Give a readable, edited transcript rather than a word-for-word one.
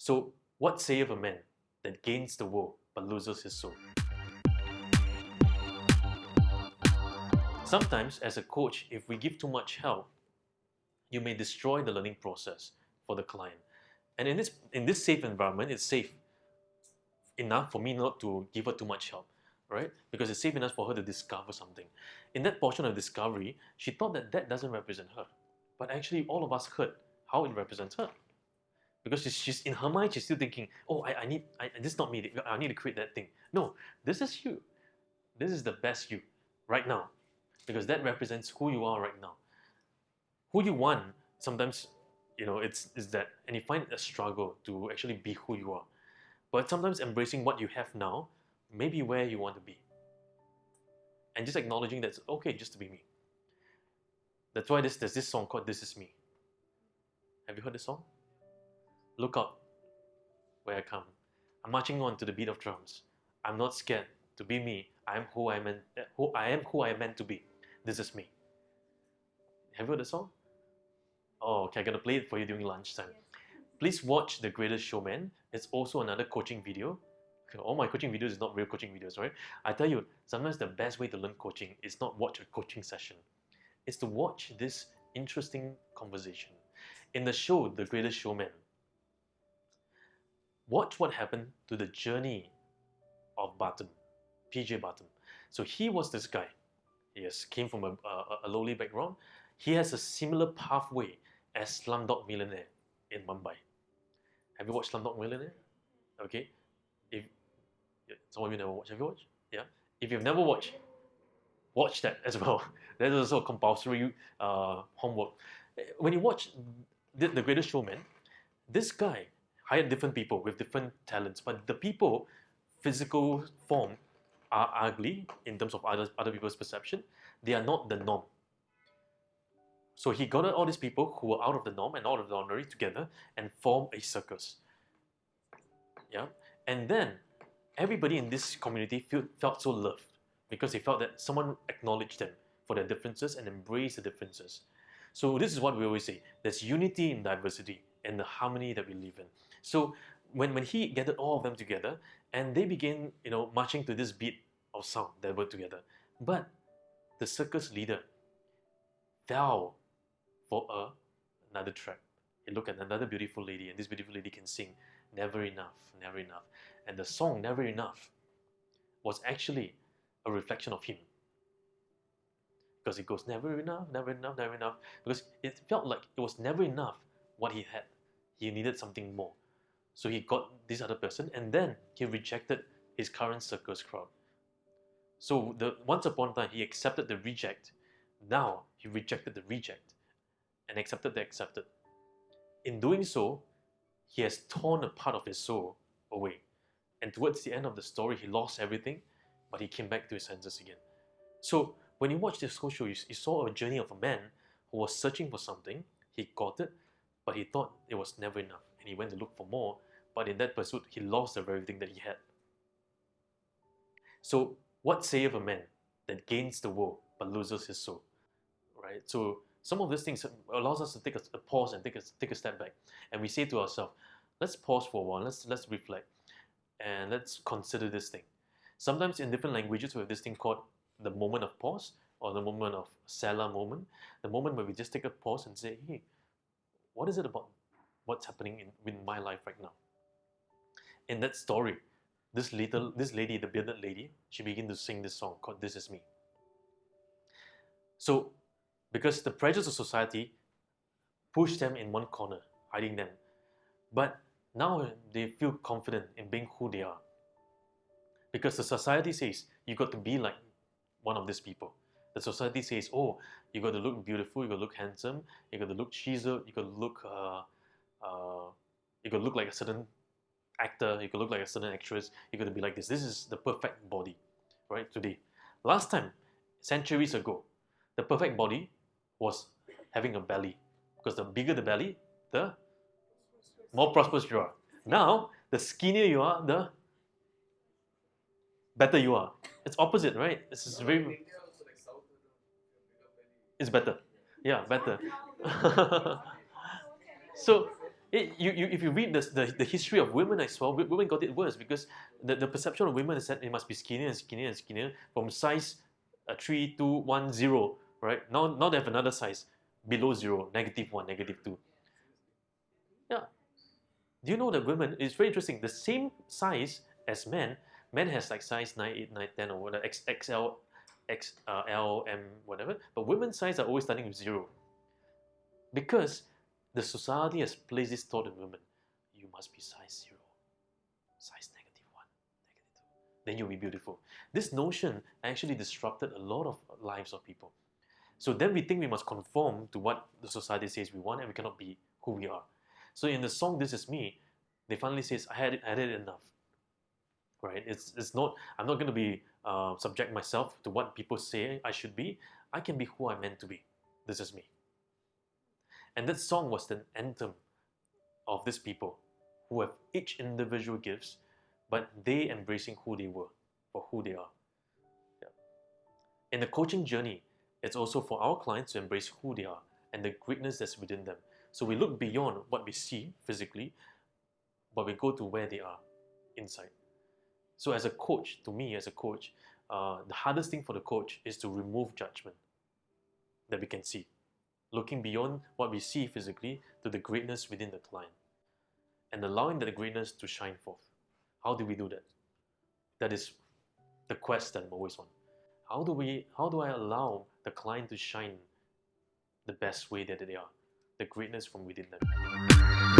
So, what saith a man that gains the world but loses his soul? Sometimes, as a coach, if we give too much help, you may destroy the learning process for the client. And in this safe environment, it's safe enough for me not to give her too much help, right? Because it's safe enough for her to discover something. In that portion of discovery, she thought that that doesn't represent her. But actually, all of us heard how it represents her. Because she's in her mind, she's still thinking, oh, this is not me, I need to create that thing. No, this is you. This is the best you right now. Because that represents who you are right now. Who you want, sometimes, it's that, and you find it a struggle to actually be who you are. But sometimes embracing what you have now may be where you want to be. And just acknowledging that it's okay just to be me. That's why there's this song called This Is Me. Have you heard this song? Look out where I come. I'm marching on to the beat of drums. I'm not scared to be me. I am who I am meant to be. This is me. Have you heard the song? Oh, okay, I'm gonna play it for you during lunchtime. Please watch The Greatest Showmen. It's also another coaching video. All my coaching videos is not real coaching videos, right? I tell you, sometimes the best way to learn coaching is not watch a coaching session. It's to watch this interesting conversation. In the show, The Greatest Showman, watch what happened to the journey of Barton, PJ Barton. So he was this guy. He came from a lowly background. He has a similar pathway as Slumdog Millionaire in Mumbai. Have you watched Slumdog Millionaire? Okay. If some of you never watched, have you watched? Yeah. If you've never watched, watch that as well. That is also a compulsory homework. When you watch The Greatest Showman, this guy hired different people with different talents, but the people, physical form, are ugly in terms of other people's perception. They are not the norm. So he got all these people who were out of the norm and out of the ordinary together and formed a circus. Yeah, and then everybody in this community felt so loved because they felt that someone acknowledged them for their differences and embraced the differences. So this is what we always say: there's unity in diversity and the harmony that we live in. So when he gathered all of them together and they began, marching to this beat of sound that were together, but the circus leader fell for another trap. He looked at another beautiful lady, and this beautiful lady can sing "Never Enough, Never Enough," and the song "Never Enough" was actually a reflection of him. Because it goes never enough, never enough, never enough. Because it felt like it was never enough what he had. He needed something more. So he got this other person, and then he rejected his current circus crowd. So once upon a time, he accepted the reject. Now he rejected the reject and accepted the accepted. In doing so, he has torn a part of his soul away. And towards the end of the story, he lost everything, but he came back to his senses again. So when you watch this whole show, you saw a journey of a man who was searching for something. He got it, but he thought it was never enough. And he went to look for more, but in that pursuit, he lost the very thing that he had. So what saith a man that gains the world but loses his soul? Right? So some of these things allows us to take a pause and take a step back. And we say to ourselves, let's pause for a while, let's reflect, and let's consider this thing. Sometimes in different languages we have this thing called the moment of pause, or the moment of Selah moment, the moment where we just take a pause and say, hey, what is it about what's happening in my life right now? In that story, this lady, the bearded lady, she began to sing this song called This Is Me. So, because the pressures of society push them in one corner, hiding them. But now they feel confident in being who they are. Because the society says, you got to be like one of these people. The society says, oh, you got to look beautiful, you got to look handsome, you got to look chiseled, you got to look like a certain actor, you could look like a certain actress, you got to be like this. This is the perfect body, right, today. Last time, centuries ago, the perfect body was having a belly. Because the bigger the belly, the more prosperous you are. Now, the skinnier you are, the better you are. It's opposite, right? This is very... It's better. Yeah, better. So, If you read the history of women as well, women got it worse because the perception of women is that it must be skinnier and skinnier and skinnier from size 3, 2, 1, 0, right? Now they have another size below 0, -1, -2. Yeah. Do you know that women, it's very interesting, the same size as men, men has like size 9, 8, 9, 10 or whatever, XL, L, M, whatever, but women's size are always starting with 0. Because the society has placed this thought in women, you must be size 0, size -1, -2, then you'll be beautiful. This notion actually disrupted a lot of lives of people. So then we think we must conform to what the society says we want and we cannot be who we are. So in the song This Is Me, they finally says, I had it enough. Right? It's not, I'm not going to be subject myself to what people say I should be. I can be who I'm meant to be. This is me. And that song was the anthem of these people who have each individual gifts, but they embracing who they were for who they are. Yeah. In the coaching journey, it's also for our clients to embrace who they are and the greatness that's within them. So we look beyond what we see physically, but we go to where they are inside. So as a coach, to me as a coach, the hardest thing for the coach is to remove judgment that we can see, looking beyond what we see physically to the greatness within the client and allowing that greatness to shine forth. How do we do that? That is the quest that I'm always on. How do I allow the client to shine the best way that they are, the greatness from within them?